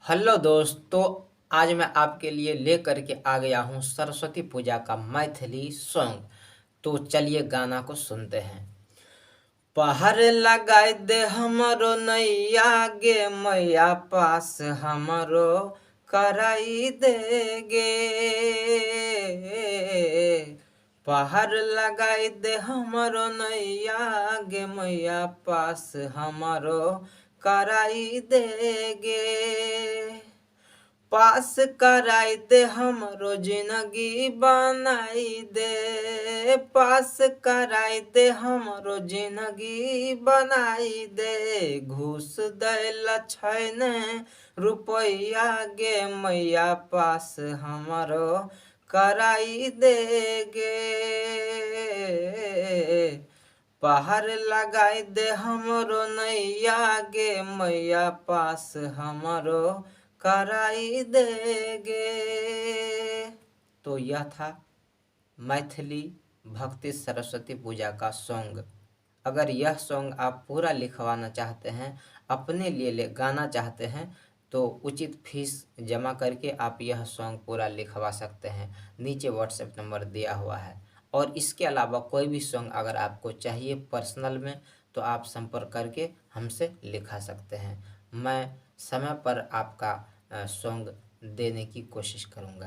Hello दोस्तों, आज मैं आपके लिए लेकर के आ गया हूँ सरस्वती पूजा का मैथिली सॉन्ग। तो चलिए गाना को सुनते हैं। पहर लगाई दे हमरो नैया गे मैया पास हमरो कराई दे गे। पहर लगाई दे हमरो नैया गे मैया पास हमरो कराई दे गे। पास कराई दे हमरो जिंदगी बनाई दे। पास कराई दे हमरो जिंदगी बनाई दे। घूस दैला छैन रुपैया गे मैया पास हमरो कराई दे गे। पहर लगाई दे हमरो नैया गे मैया पास हमरो कराई देगे। तो यह था मैथिली भक्ति सरस्वती पूजा का सॉन्ग। अगर यह सॉन्ग आप पूरा लिखवाना चाहते हैं, अपने लिए गाना चाहते हैं, तो उचित फीस जमा करके आप यह सॉन्ग पूरा लिखवा सकते हैं। नीचे व्हाट्सएप नंबर दिया हुआ है। और इसके अलावा कोई भी सॉन्ग अगर आपको चाहिए पर्सनल में, तो आप संपर्क करके हमसे लिखा सकते हैं। मैं समय पर आपका सॉन्ग देने की कोशिश करूँगा।